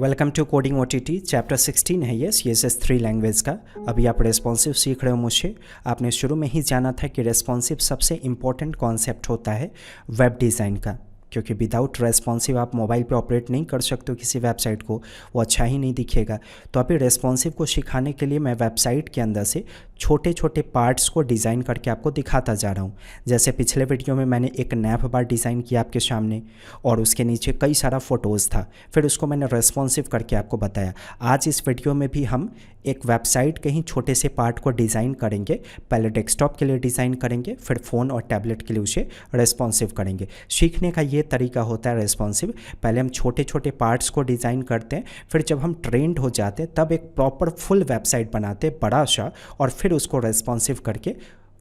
Welcome to coding OTT chapter 16 है ये CSS3 language का। अभी आप रेस्पॉन्सिव सीख रहे हो मुझसे। आपने शुरू में ही जाना था कि रेस्पॉन्सिव सबसे इम्पॉर्टेंट कॉन्सेप्ट होता है वेब डिज़ाइन का, क्योंकि विदाउट रेस्पॉन्सिव आप मोबाइल पे ऑपरेट नहीं कर सकते हो किसी वेबसाइट को, वो अच्छा ही नहीं दिखेगा। तो अभी रेस्पॉन्सिव को सिखाने के लिए मैं वेबसाइट के अंदर से छोटे छोटे पार्ट्स को डिज़ाइन करके आपको दिखाता जा रहा हूँ। जैसे पिछले वीडियो में मैंने एक नैव बार डिज़ाइन किया आपके सामने और उसके नीचे कई सारा फ़ोटोज़ था, फिर उसको मैंने रेस्पॉन्सिव करके आपको बताया। आज इस वीडियो में भी हम एक वेबसाइट के ही छोटे से पार्ट को डिज़ाइन करेंगे। पहले डेस्कटॉप के लिए डिज़ाइन करेंगे, फिर फ़ोन और टैबलेट के लिए उसे रेस्पॉन्सिव करेंगे। सीखने का ये तरीका होता है रेस्पॉन्सिव। पहले हम छोटे छोटे पार्ट्स को डिज़ाइन करते हैं, फिर जब हम ट्रेंड हो जाते हैं तब एक प्रॉपर फुल वेबसाइट बनाते हैं बड़ा सा, और फिर उसको रेस्पॉन्सिव करके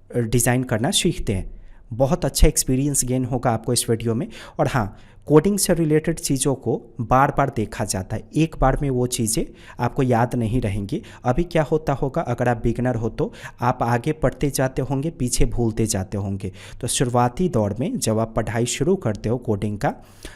डिज़ाइन करना सीखते हैं। बहुत अच्छा एक्सपीरियंस गेन होगा आपको इस वीडियो में। और हाँ, कोडिंग से रिलेटेड चीज़ों को बार बार देखा जाता है, एक बार में वो चीज़ें आपको याद नहीं रहेंगी। अभी क्या होता होगा, अगर आप बिगनर हो तो आप आगे पढ़ते जाते होंगे, पीछे भूलते जाते होंगे। तो शुरुआती दौर में जब आप पढ़ाई शुरू करते हो कोडिंग का,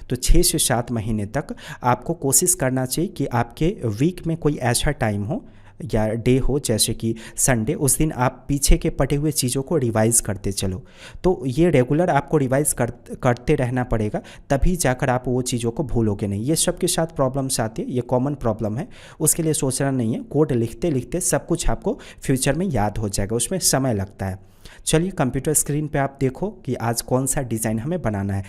तो 6 से 7 महीने तक आपको कोशिश करना चाहिए कि आपके वीक में कोई ऐसा टाइम हो या डे हो, जैसे कि संडे, उस दिन आप पीछे के पढ़े हुए चीज़ों को रिवाइज़ करते चलो। तो ये रेगुलर आपको रिवाइज़ करते रहना पड़ेगा, तभी जाकर आप वो चीज़ों को भूलोगे नहीं। ये सबके साथ प्रॉब्लम्स आती है, ये कॉमन प्रॉब्लम है, उसके लिए सोचना नहीं है। कोड लिखते लिखते सब कुछ आपको फ्यूचर में याद हो जाएगा, उसमें समय लगता है। चलिए कंप्यूटर स्क्रीन पे आप देखो कि आज कौन सा डिज़ाइन हमें बनाना है।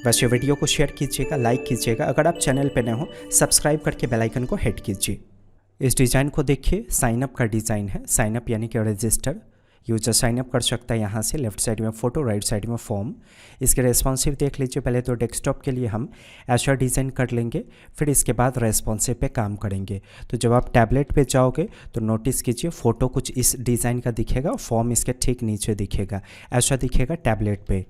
वैसे वीडियो को शेयर कीजिएगा, लाइक कीजिएगा। अगर आप चैनल पर नए हो, सब्सक्राइब करके बेल आइकन को हिट कीजिए। इस डिज़ाइन को देखिए, साइनअप का डिज़ाइन है। साइनअप यानी कि रजिस्टर। यूजर साइनअप कर सकता है यहाँ से। लेफ्ट साइड में फ़ोटो, राइट साइड में फॉर्म। इसके रेस्पॉन्सिव देख लीजिए। पहले तो डेस्कटॉप के लिए हम ऐसा डिज़ाइन कर लेंगे, फिर इसके बाद रेस्पॉन्सिव पे काम करेंगे। तो जब आप टैबलेट पे जाओगे तो नोटिस कीजिए, फ़ोटो कुछ इस डिज़ाइन का दिखेगा, फॉर्म इसके ठीक नीचे दिखेगा। ऐसा दिखेगा टैबलेट पे।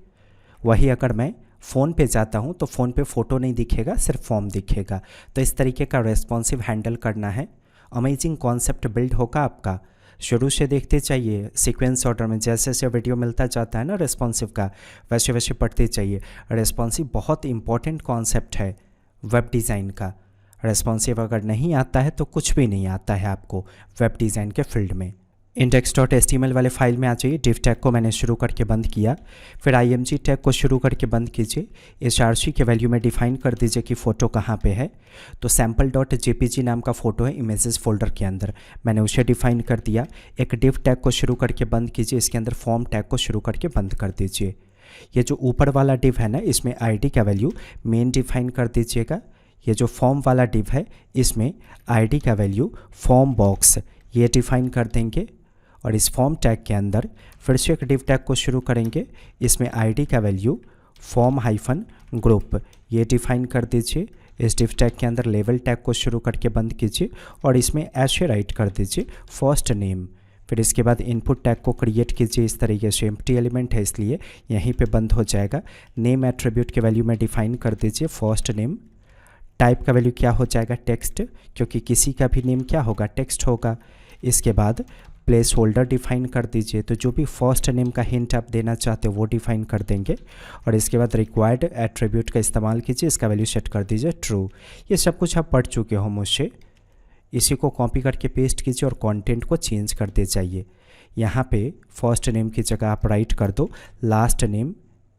वही अगर मैं फ़ोन पे जाता हूँ तो फ़ोन पे फ़ोटो नहीं दिखेगा, सिर्फ फॉर्म दिखेगा। तो इस तरीके का रेस्पॉन्सिव हैंडल करना है। अमेजिंग कॉन्सेप्ट बिल्ड होगा आपका। शुरू से देखते चाहिए सीक्वेंस ऑर्डर में, जैसे जैसे वीडियो मिलता जाता है ना रेस्पॉन्सिव का, वैसे वैसे पढ़ते चाहिए। रेस्पॉन्सिव बहुत इंपॉर्टेंट कॉन्सेप्ट है वेब डिज़ाइन का। रेस्पॉन्सिव अगर नहीं आता है तो कुछ भी नहीं आता है आपको वेब डिज़ाइन के फील्ड में। index.html वाले फाइल में आ जाइए। div टैग को मैंने शुरू करके बंद किया, फिर img टैग को शुरू करके बंद कीजिए। src के वैल्यू में डिफाइन कर दीजिए कि फ़ोटो कहाँ पे है। तो sample.jpg नाम का फ़ोटो है इमेजेस फोल्डर के अंदर, मैंने उसे डिफाइन कर दिया। एक div टैग को शुरू करके बंद कीजिए, इसके अंदर फॉर्म टैग को शुरू करके बंद कर दीजिए। ये जो ऊपर वाला div है ना, इसमें id का वैल्यू मेन डिफाइन कर दीजिएगा। ये जो फॉर्म वाला div है, इसमें id का वैल्यू फॉर्म बॉक्स ये डिफाइन कर देंगे। और इस फॉर्म टैग के अंदर फिर से एक div टैग को शुरू करेंगे, इसमें id का वैल्यू फॉर्म हाइफन ग्रुप ये डिफाइन कर दीजिए। इस div टैग के अंदर लेवल टैग को शुरू करके बंद कीजिए और इसमें ऐसे राइट कर दीजिए फर्स्ट नेम। फिर इसके बाद इनपुट टैग को क्रिएट कीजिए इस तरीके से। एम्प्टी एलिमेंट है इसलिए यहीं पे बंद हो जाएगा। नेम एट्रीब्यूट के वैल्यू में डिफाइन कर दीजिए फर्स्ट नेम। टाइप का वैल्यू क्या हो जाएगा, टेक्स्ट, क्योंकि किसी का भी नेम क्या होगा, टेक्स्ट होगा। इसके बाद प्लेस होल्डर डिफाइन कर दीजिए, तो जो भी फर्स्ट नेम का हिंट आप देना चाहते हो वो डिफाइन कर देंगे। और इसके बाद रिक्वायर्ड एट्रीब्यूट का इस्तेमाल कीजिए, इसका वैल्यू सेट कर दीजिए ट्रू। ये सब कुछ आप पढ़ चुके हो मुझसे। इसी को कॉपी करके पेस्ट कीजिए और कंटेंट को चेंज करते जाइए। यहाँ पे फर्स्ट नेम की जगह आप राइट कर दो लास्ट नेम,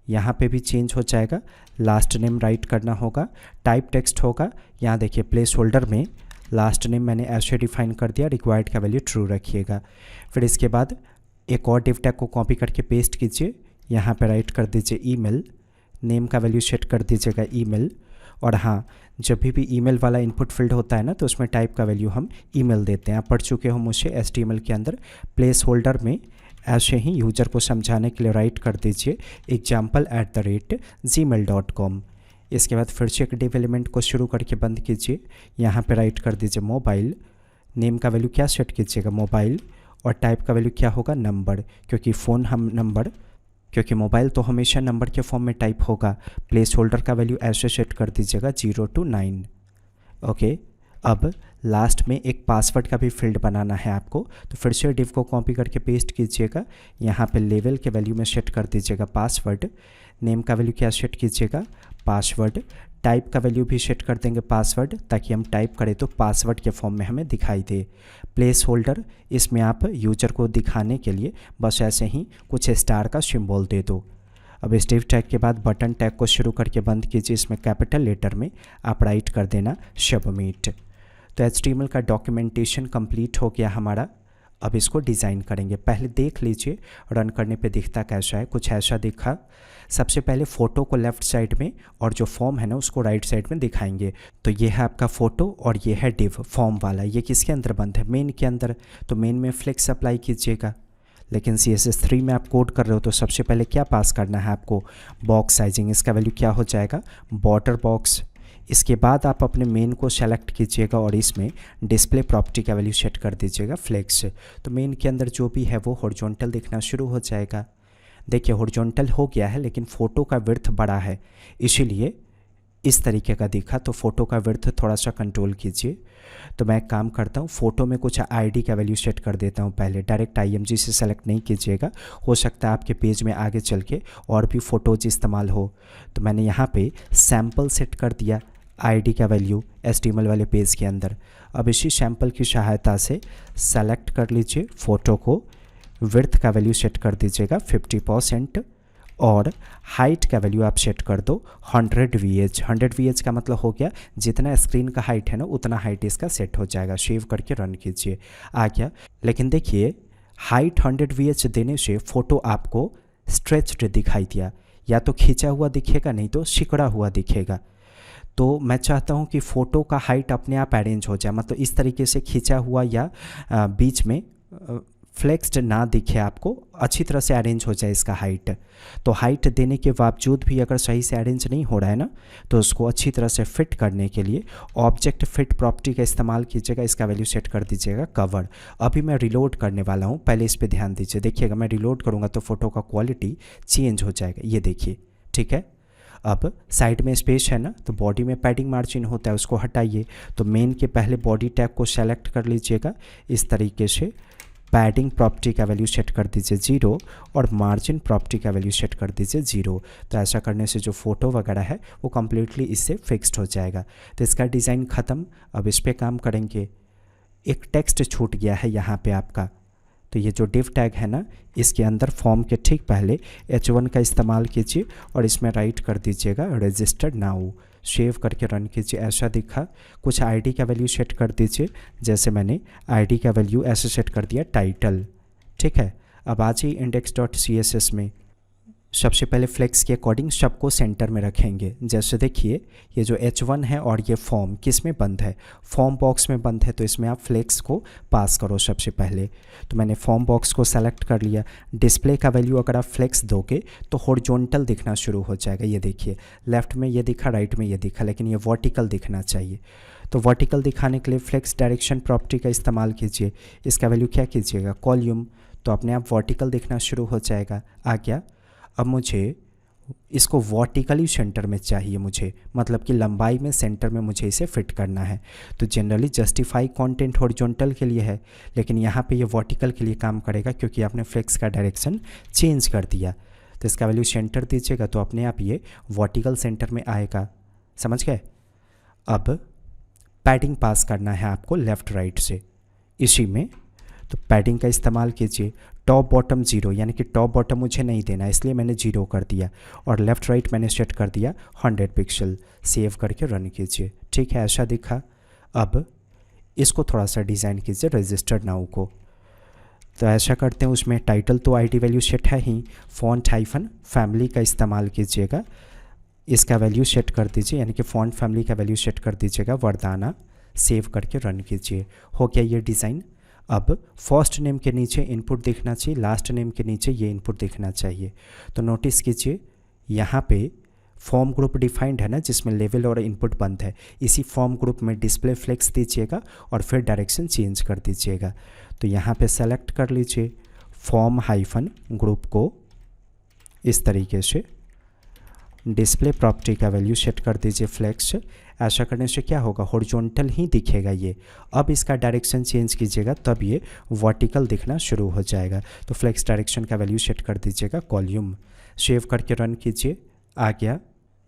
यहाँ पे भी चेंज हो जाएगा, लास्ट नेम राइट करना होगा। टाइप टेक्स्ट होगा, यहाँ देखिए प्लेस होल्डर में लास्ट नेम मैंने ऐसे डिफाइन कर दिया, रिक्वायर्ड का वैल्यू ट्रू रखिएगा। फिर इसके बाद एक और div टैग को कॉपी करके पेस्ट कीजिए, यहाँ पे राइट कर दीजिए ईमेल, नेम का वैल्यू सेट कर दीजिएगा ईमेल। और हाँ, जब भी ईमेल वाला इनपुट फील्ड होता है ना, तो उसमें टाइप का वैल्यू हम ईमेल देते हैं। आप पढ़ चुके हो मुझसे HTML के अंदर। प्लेस होल्डर में ऐसे ही यूज़र को समझाने के लिए राइट कर दीजिए example@gmail.com। इसके बाद फिर से एक div एलिमेंट को शुरू करके बंद कीजिए, यहाँ पे राइट कर दीजिए मोबाइल। नेम का वैल्यू क्या सेट कीजिएगा, मोबाइल। और टाइप का वैल्यू क्या होगा, नंबर, क्योंकि फ़ोन हम नंबर, क्योंकि मोबाइल तो हमेशा नंबर के फॉर्म में टाइप होगा। प्लेस होल्डर का वैल्यू ऐसे सेट कर दीजिएगा 0 to 9। ओके, अब लास्ट में एक पासवर्ड का भी फील्ड बनाना है आपको, तो फिर से div को कॉपी करके पेस्ट कीजिएगा, यहाँ पे लेवल के वैल्यू में सेट कर दीजिएगा पासवर्ड। नेम का वैल्यू क्या सेट कीजिएगा, पासवर्ड। टाइप का वैल्यू भी सेट कर देंगे पासवर्ड, ताकि हम टाइप करें तो पासवर्ड के फॉर्म में हमें दिखाई दे। प्लेस होल्डर, इसमें आप यूजर को दिखाने के लिए बस ऐसे ही कुछ स्टार का सिंबल दे दो। अब इस डिव टैग के बाद बटन टैग को शुरू करके बंद कीजिए, इसमें कैपिटल लेटर में आप राइट कर देना सबमिट। तो HTML का डॉक्यूमेंटेशन कंप्लीट हो गया हमारा। अब इसको डिज़ाइन करेंगे। पहले देख लीजिए रन करने पे दिखता कैसा है। कुछ ऐसा दिखा। सबसे पहले फ़ोटो को लेफ़्ट साइड में और जो फॉर्म है ना उसको राइट साइड में दिखाएंगे। तो ये है आपका फ़ोटो और ये है डिव फॉर्म वाला। ये किसके अंदर बंद है? मेन के अंदर। तो मेन में फ्लेक्स अप्लाई कीजिएगा। लेकिन CSS3 में आप कोड कर रहे हो तो सबसे पहले क्या पास करना है आपको? Box sizing. इसका वैल्यू क्या हो जाएगा? Border box. इसके बाद आप अपने मेन को सेलेक्ट कीजिएगा और इसमें डिस्प्ले प्रॉपर्टी का वैल्यू सेट कर दीजिएगा फ्लेक्स। तो मेन के अंदर जो भी है वो हॉरिजॉन्टल दिखना शुरू हो जाएगा। देखिए हॉरिजॉन्टल हो गया है, लेकिन फ़ोटो का विड्थ बड़ा है, इसीलिए इस तरीके का दिखा। तो फ़ोटो का विड्थ थोड़ा सा कंट्रोल कीजिए। तो मैं एक काम करता हूँ, फ़ोटो में कुछ ID का वैल्यू सेट कर देता हूँ पहले। डायरेक्ट IMG से सेलेक्ट नहीं कीजिएगा, हो सकता है आपके पेज में आगे चल के और भी फ़ोटोज इस्तेमाल हो। तो मैंने यहाँ पे सैम्पल सेट कर दिया ID का वैल्यू HTML वाले पेज के अंदर। अब इसी सैम्पल की सहायता से सेलेक्ट कर लीजिए फ़ोटो को, विड्थ का वैल्यू सेट कर दीजिएगा 50% और हाइट का वैल्यू आप सेट कर दो 100 VH। 100 VH का मतलब हो गया जितना स्क्रीन का हाइट है ना उतना हाइट इसका सेट हो जाएगा। सेव करके रन कीजिए, आ गया। लेकिन देखिए हाइट 100 VH देने से फ़ोटो आपको स्ट्रेच्ड दिखाई दिया, या तो खींचा हुआ दिखेगा नहीं तो सिकुड़ा हुआ दिखेगा। तो मैं चाहता हूं कि फ़ोटो का हाइट अपने आप अरेंज हो जाए, मतलब इस तरीके से खींचा हुआ या बीच में फ्लेक्स्ड ना दिखे, आपको अच्छी तरह से अरेंज हो जाए इसका हाइट। तो हाइट देने के बावजूद भी अगर सही से अरेंज नहीं हो रहा है ना, तो उसको अच्छी तरह से फिट करने के लिए ऑब्जेक्ट फिट प्रॉपर्टी का इस्तेमाल कीजिएगा। इसका वैल्यू सेट कर दीजिएगा कवर। अभी मैं रिलोड करने वाला हूँ, पहले इस पर ध्यान दीजिए। देखिएगा मैं रिलोड करूँगा तो फ़ोटो का क्वालिटी चेंज हो जाएगा, ये देखिए, ठीक है। अब साइड में स्पेस है ना, तो बॉडी में पैडिंग मार्जिन होता है, उसको हटाइए। तो मेन के पहले बॉडी टैग को सेलेक्ट कर लीजिएगा इस तरीके से। पैडिंग प्रॉपर्टी का वैल्यू सेट कर दीजिए 0 और मार्जिन प्रॉपर्टी का वैल्यू सेट कर दीजिए 0। तो ऐसा करने से जो फ़ोटो वगैरह है वो कम्प्लीटली इससे फिक्स्ड हो जाएगा। तो इसका डिज़ाइन ख़त्म। अब इस पर काम करेंगे। एक टेक्स्ट छूट गया है यहाँ पे आपका। तो ये जो डिव टैग है ना, इसके अंदर फॉर्म के ठीक पहले H1 का इस्तेमाल कीजिए और इसमें राइट कर दीजिएगा रजिस्टर्ड नाउ। सेव करके रन कीजिए, ऐसा दिखा। कुछ ID का वैल्यू सेट कर दीजिए, जैसे मैंने ID का वैल्यू ऐसे सेट कर दिया टाइटल, ठीक है। अब आ जाइए index.css में। सबसे पहले फ्लेक्स के अकॉर्डिंग सबको सेंटर में रखेंगे। जैसे देखिए ये जो H1 है और ये फॉर्म किस में बंद है? फॉर्म बॉक्स में बंद है, तो इसमें आप फ्लेक्स को पास करो सबसे पहले। तो मैंने फॉर्म बॉक्स को सेलेक्ट कर लिया। डिस्प्ले का वैल्यू अगर आप फ्लेक्स दोगे तो हॉरिजॉन्टल दिखना शुरू हो जाएगा। ये देखिए लेफ्ट में ये दिखा, राइट में ये दिखा, लेकिन ये वर्टिकल दिखना चाहिए। तो वर्टिकल दिखाने के लिए फ्लेक्स डायरेक्शन प्रॉपर्टी का इस्तेमाल कीजिए। इसका वैल्यू क्या कीजिएगा? कॉल्यूम। तो अपने आप वर्टिकल दिखना शुरू हो जाएगा। आ गया। अब मुझे इसको वर्टिकली सेंटर में चाहिए, मुझे मतलब कि लंबाई में सेंटर में मुझे इसे फिट करना है। तो जनरली जस्टिफाई कंटेंट हॉरिजॉन्टल के लिए है, लेकिन यहाँ पे ये वर्टिकल के लिए काम करेगा क्योंकि आपने फ्लेक्स का डायरेक्शन चेंज कर दिया। तो इसका वैल्यू सेंटर दीजिएगा तो अपने आप ये वर्टिकल सेंटर में आएगा। समझ गए? अब पैडिंग पास करना है आपको लेफ़्ट राइट से इसी में। तो पैडिंग का इस्तेमाल कीजिए। टॉप बॉटम 0, यानी कि टॉप बॉटम मुझे नहीं देना, इसलिए मैंने 0 कर दिया और लेफ़्ट राइट मैंने सेट कर दिया 100 पिक्सल। सेव करके रन कीजिए, ठीक है, ऐसा दिखा। अब इसको थोड़ा सा डिज़ाइन कीजिए रजिस्टर्ड नाउ को। तो ऐसा करते हैं, उसमें टाइटल तो ID वैल्यू सेट है ही। फॉन्ट हाइफन फैमिली का इस्तेमाल कीजिएगा, इसका वैल्यू सेट कर दीजिए, यानी कि फॉन्ट फैमिली का वैल्यू सेट कर दीजिएगा वरदाना। सेव करके रन कीजिए। हो गया ये डिज़ाइन। अब फर्स्ट नेम के नीचे इनपुट दिखना चाहिए, लास्ट नेम के नीचे ये इनपुट दिखना चाहिए। तो नोटिस कीजिए यहाँ पे फॉर्म ग्रुप डिफाइंड है ना, जिसमें लेवल और इनपुट बंद है। इसी फॉर्म ग्रुप में डिस्प्ले फ्लेक्स दीजिएगा और फिर डायरेक्शन चेंज कर दीजिएगा। तो यहाँ पे सेलेक्ट कर लीजिए फॉर्म हाइफन ग्रुप को इस तरीके से। डिस्प्ले प्रॉपर्टी का वैल्यू सेट कर दीजिए फ्लेक्स। ऐसा करने से क्या होगा? हॉरिजॉन्टल ही दिखेगा ये। अब इसका डायरेक्शन चेंज कीजिएगा तब ये वर्टिकल दिखना शुरू हो जाएगा। तो फ्लेक्स डायरेक्शन का वैल्यू सेट कर दीजिएगा कॉल्यूम। सेव करके रन कीजिए। आ गया।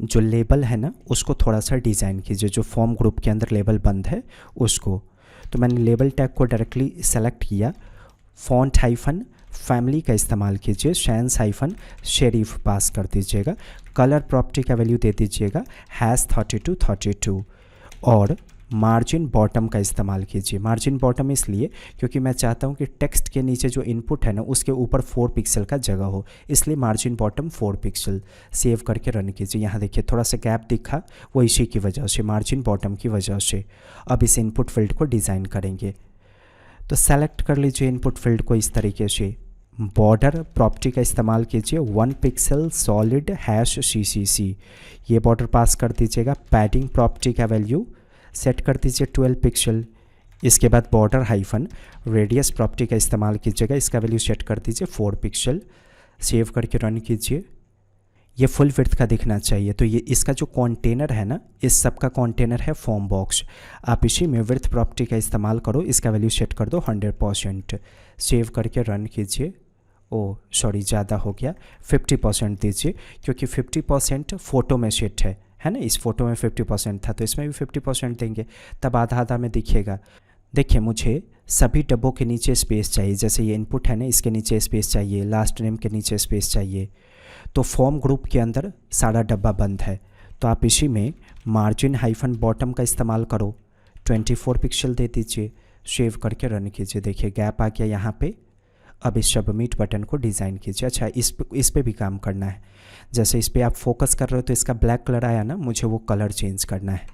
जो लेबल है ना उसको थोड़ा सा डिज़ाइन कीजिए, जो फॉर्म ग्रुप के अंदर लेबल बंद है उसको। तो मैंने लेबल टैग को डायरेक्टली सेलेक्ट किया, फॉन्ट हाइफन फैमिली का इस्तेमाल कीजिए, सैंस हाइफन शेरिफ पास कर दीजिएगा, कलर प्रॉपर्टी का वैल्यू दे दीजिएगा #3232 और मार्जिन बॉटम का इस्तेमाल कीजिए। मार्जिन बॉटम इसलिए क्योंकि मैं चाहता हूं कि टेक्स्ट के नीचे जो इनपुट है ना उसके ऊपर 4 पिक्सल का जगह हो, इसलिए मार्जिन बॉटम 4 पिक्सल। सेव करके रन कीजिए। यहाँ देखिए थोड़ा सा गैप दिखा, वो इसी की वजह से, मार्जिन बॉटम की वजह से। अब इस इनपुट फील्ड को डिज़ाइन करेंगे, तो सेलेक्ट कर लीजिए इनपुट फील्ड को इस तरीके से। बॉर्डर प्रॉपर्टी का इस्तेमाल कीजिए, 1 पिक्सल सॉलिड #CCC, ये बॉर्डर पास कर दीजिएगा। पैडिंग प्रॉपर्टी का वैल्यू सेट कर दीजिए 12 पिक्सल। इसके बाद बॉर्डर हाइफन रेडियस प्रॉपर्टी का इस्तेमाल कीजिएगा, इसका वैल्यू सेट कर दीजिए 4 पिक्सल। सेव करके रन कीजिए। ये फुल विड्थ का दिखना चाहिए। तो ये इसका जो कंटेनर है ना, इस सब का कंटेनर है फॉर्म बॉक्स। आप इसी में विड्थ प्रॉपर्टी का इस्तेमाल करो, इसका वैल्यू सेट कर दो 100%। सेव करके रन कीजिए। ओ सॉरी, ज़्यादा हो गया, 50% दीजिए, क्योंकि 50% फ़ोटो में सेट है ना। इस फोटो में 50% था, तो इसमें भी 50% देंगे, तब आधा आधा में दिखेगा। देखिए मुझे सभी डब्बों के नीचे स्पेस चाहिए, जैसे ये इनपुट है ना, इसके नीचे स्पेस चाहिए, लास्ट नेम के नीचे स्पेस चाहिए। तो फॉर्म ग्रुप के अंदर सारा डब्बा बंद है, तो आप इसी में मार्जिन हाइफन बॉटम का इस्तेमाल करो, 24 पिक्सल दे दीजिए। सेव करके रन कीजिए। देखिए गैप आ गया यहाँ पे। अब इस सबमिट बटन को डिज़ाइन कीजिए। अच्छा, इस पे भी काम करना है। जैसे इस पर आप फोकस कर रहे हो तो इसका ब्लैक कलर आया ना, मुझे वो कलर चेंज करना है।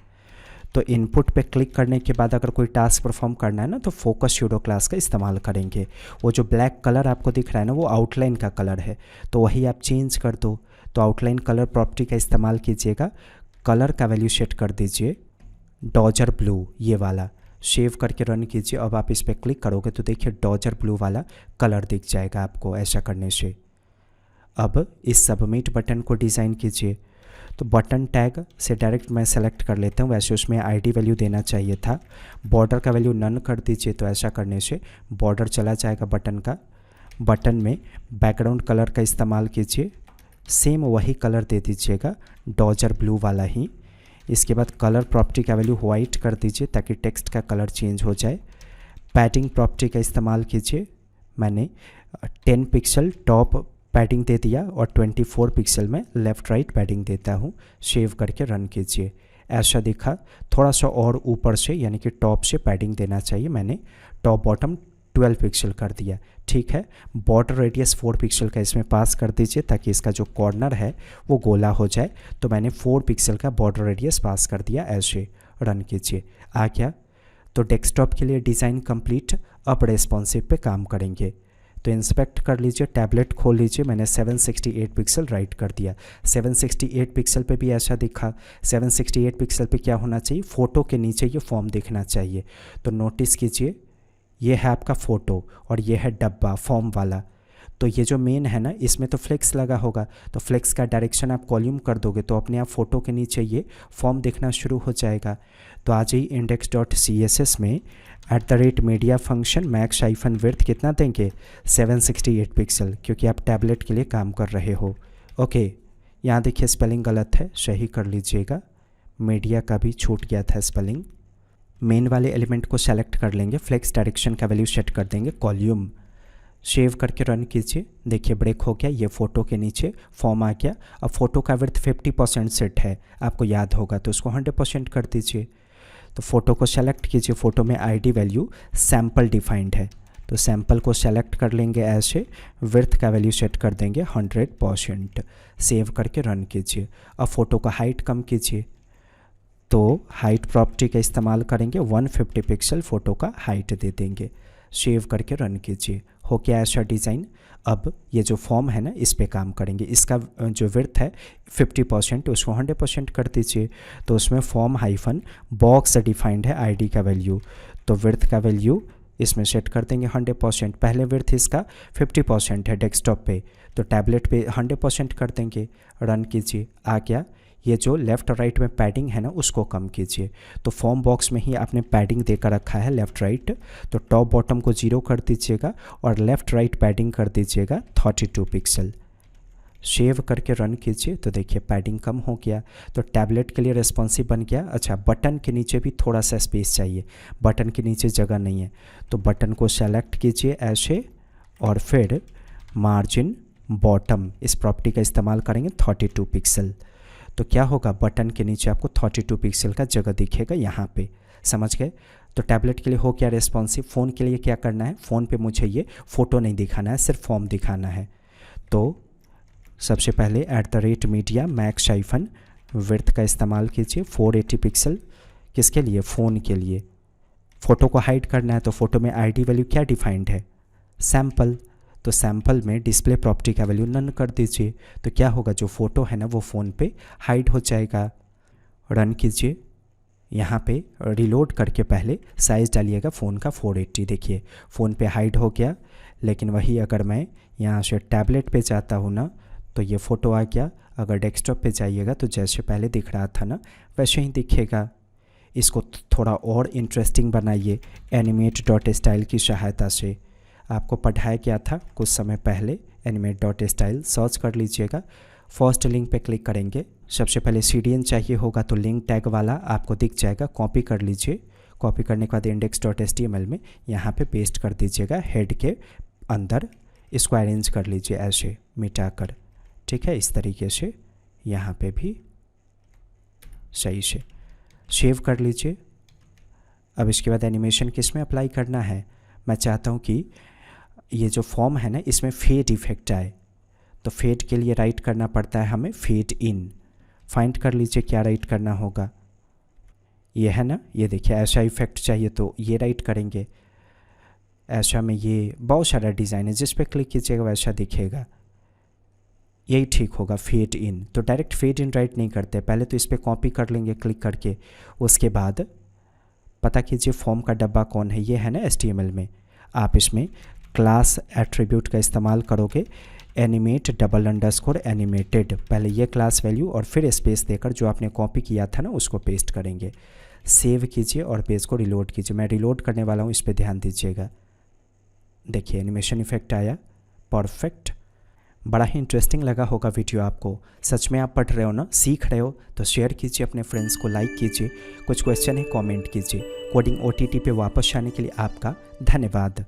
तो इनपुट पे क्लिक करने के बाद अगर कोई टास्क परफॉर्म करना है ना, तो फोकस शैडो क्लास का इस्तेमाल करेंगे। वो जो ब्लैक कलर आपको दिख रहा है ना, वो आउटलाइन का कलर है, तो वही आप चेंज कर दो। तो आउटलाइन कलर प्रॉपर्टी का इस्तेमाल कीजिएगा, कलर का वैल्यू सेट कर दीजिए डॉजर ब्लू, ये वाला। सेव करके रन कीजिए। अब आप इस पर क्लिक करोगे तो देखिए डॉजर ब्लू वाला कलर दिख जाएगा आपको ऐसा करने से। अब इस सबमिट बटन को डिज़ाइन कीजिए। तो बटन टैग से डायरेक्ट मैं सेलेक्ट कर लेता हूँ, वैसे उसमें आईडी वैल्यू देना चाहिए था। बॉर्डर का वैल्यू नन कर दीजिए, तो ऐसा करने से बॉर्डर चला जाएगा बटन का। बटन में बैकग्राउंड कलर का इस्तेमाल कीजिए, सेम वही कलर दे दीजिएगा, डॉजर ब्लू वाला ही। इसके बाद कलर प्रॉपर्टी का वैल्यू वाइट कर दीजिए ताकि टेक्स्ट का कलर चेंज हो जाए। पैडिंग प्रॉपर्टी का इस्तेमाल कीजिए, मैंने 10 पिक्सल टॉप पैडिंग दे दिया और 24 पिक्सल में लेफ़्ट राइट पैडिंग देता हूँ। सेव करके रन कीजिए। ऐसा दिखा, थोड़ा सा और ऊपर से यानी कि टॉप से पैडिंग देना चाहिए, मैंने टॉप बॉटम 12 पिक्सल कर दिया। ठीक है, बॉर्डर रेडियस 4 पिक्सल का इसमें पास कर दीजिए ताकि इसका जो कॉर्नर है वो गोला हो जाए। तो मैंने 4 पिक्सल का बॉर्डर रेडियस पास कर दिया। ऐसे रन कीजिए। आ गया। तो डेस्कटॉप के लिए डिज़ाइन कंप्लीट। अब रेस्पॉन्सिव पे काम करेंगे। तो इंस्पेक्ट कर लीजिए, टैबलेट खोल लीजिए, मैंने 768 पिक्सल राइट कर दिया। 768 पिक्सल पे भी ऐसा दिखा। 768 पिक्सल पे क्या होना चाहिए, फ़ोटो के नीचे ये फॉर्म दिखना चाहिए। तो नोटिस कीजिए, ये है आपका फ़ोटो और ये है डब्बा फॉर्म वाला। तो ये जो मेन है ना, इसमें तो फ्लेक्स लगा होगा, तो फ्लेक्स का डायरेक्शन आप कॉल्यूम कर दोगे तो अपने आप फ़ोटो के नीचे ये फॉर्म दिखना शुरू हो जाएगा। तो आज ही index.css में @media function max hyphen width कितना देंगे, 768 पिक्सल, क्योंकि आप टैबलेट के लिए काम कर रहे हो। ओके, यहाँ देखिए स्पेलिंग गलत है, सही कर लीजिएगा। मीडिया का भी छूट गया था स्पेलिंग। मेन वाले एलिमेंट को सेलेक्ट कर लेंगे, फ्लेक्स डायरेक्शन का वैल्यू सेट कर देंगे कॉल्यूम। सेव करके रन कीजिए। देखिए ब्रेक हो गया, ये फ़ोटो के नीचे फॉर्म आ गया। अब फ़ोटो का विड्थ 50% सेट है, आपको याद होगा, तो उसको 100% कर दीजिए। तो फ़ोटो को सेलेक्ट कीजिए। फ़ोटो में आईडी वैल्यू सैम्पल डिफाइंड है, तो सैम्पल को सेलेक्ट कर लेंगे ऐसे। विड्थ का वैल्यू सेट कर देंगे 100%। सेव करके रन कीजिए। अब फ़ोटो का हाइट कम कीजिए, तो हाइट प्रॉपर्टी का इस्तेमाल करेंगे, 150 पिक्सल फ़ोटो का हाइट दे देंगे। सेव करके रन कीजिए। हो गया ऐसा डिज़ाइन। अब ये जो फॉर्म है ना, इस पे काम करेंगे। इसका जो विड्थ है 50%, उसको 100% कर दीजिए। तो उसमें फॉर्म हाइफन बॉक्स डिफाइंड है आईडी का वैल्यू, तो विड्थ का वैल्यू इसमें सेट कर देंगे 100%। पहले विड्थ इसका 50% है डेस्कटॉप पे, तो टैबलेट पे 100% कर देंगे। रन कीजिए। आ गया। ये जो लेफ़्ट और राइट में पैडिंग है ना, उसको कम कीजिए। तो फॉर्म बॉक्स में ही आपने पैडिंग देकर रखा है लेफ़्ट राइट, तो टॉप बॉटम को 0 कर दीजिएगा और लेफ़्ट राइट पैडिंग कर दीजिएगा 32 पिक्सल। सेव करके रन कीजिए तो देखिए पैडिंग कम हो गया, तो टैबलेट के लिए रेस्पॉन्सिव बन गया। अच्छा, बटन के नीचे भी थोड़ा सा स्पेस चाहिए, बटन के नीचे जगह नहीं है, तो बटन को सेलेक्ट कीजिए ऐसे और फिर मार्जिन बॉटम इस प्रॉपर्टी का इस्तेमाल करेंगे 32 पिक्सल। तो क्या होगा, बटन के नीचे आपको 32 पिक्सल का जगह दिखेगा यहाँ पे, समझ गए। तो टैबलेट के लिए हो क्या रेस्पॉन्सिव। फ़ोन के लिए क्या करना है, फ़ोन पे मुझे ये फ़ोटो नहीं दिखाना है, सिर्फ फॉर्म दिखाना है। तो सबसे पहले @media max हाइफन विड्थ का इस्तेमाल कीजिए 480 पिक्सल। किसके लिए, फ़ोन के लिए। फ़ोटो को हाइड करना है तो फ़ोटो में आईडी वैल्यू क्या डिफाइंड है, सैम्पल। तो सैम्पल में डिस्प्ले प्रॉपर्टी का वैल्यू नन कर दीजिए, तो क्या होगा, जो फ़ोटो है ना वो फ़ोन पे हाइड हो जाएगा। रन कीजिए, यहाँ पे रिलोड करके पहले साइज़ डालिएगा फ़ोन का 480। देखिए फ़ोन पे हाइड हो गया, लेकिन वही अगर मैं यहाँ से टैबलेट पे जाता हूँ ना तो ये फ़ोटो आ गया। अगर डेस्कटॉप पे जाइएगा तो जैसे पहले दिख रहा था ना वैसे ही दिखेगा। इसको थोड़ा और इंटरेस्टिंग बनाइए animate.style की सहायता से। आपको पढ़ाया गया था कुछ समय पहले, animate.style सर्च कर लीजिएगा। फर्स्ट लिंक पे क्लिक करेंगे, सबसे पहले CDN चाहिए होगा तो लिंक टैग वाला आपको दिख जाएगा, कॉपी कर लीजिए। कॉपी करने के बाद index.html में यहाँ पे पेस्ट कर दीजिएगा, हेड के अंदर इसको अरेंज कर लीजिए ऐसे मिटाकर, ठीक है। इस तरीके से यहाँ पे भी सही से सेव कर लीजिए। अब इसके बाद एनिमेशन किस में अप्लाई करना है, मैं चाहता हूँ कि ये जो फॉर्म है ना इसमें फेड इफेक्ट आए, तो फेड के लिए राइट करना पड़ता है हमें फेड इन। फाइंड कर लीजिए क्या राइट करना होगा, ये है ना, ये देखिए ऐसा इफेक्ट चाहिए तो ये राइट करेंगे। ऐसा में ये बहुत सारा डिज़ाइन है, जिस पे क्लिक कीजिएगा वैसा दिखेगा, यही ठीक होगा फेड इन। तो डायरेक्ट फेड इन राइट नहीं करते, पहले तो इस पर कॉपी कर लेंगे क्लिक करके, उसके बाद पता कीजिए फॉर्म का डब्बा कौन है, ये है ना HTML में। आप इसमें क्लास एट्रीब्यूट का इस्तेमाल करोगे, animate_animated, पहले ये क्लास वैल्यू और फिर स्पेस देकर जो आपने कॉपी किया था ना उसको पेस्ट करेंगे। सेव कीजिए और पेज को रिलोड कीजिए। मैं रिलोड करने वाला हूँ, इस पर ध्यान दीजिएगा। देखिए एनिमेशन इफेक्ट आया, परफेक्ट। बड़ा ही इंटरेस्टिंग लगा होगा वीडियो आपको, सच में आप पढ़ रहे हो ना, सीख रहे हो, तो शेयर कीजिए अपने फ्रेंड्स को, लाइक कीजिए, कुछ क्वेश्चन है कमेंट कीजिए। कोडिंग OTT पे वापस आने के लिए आपका धन्यवाद।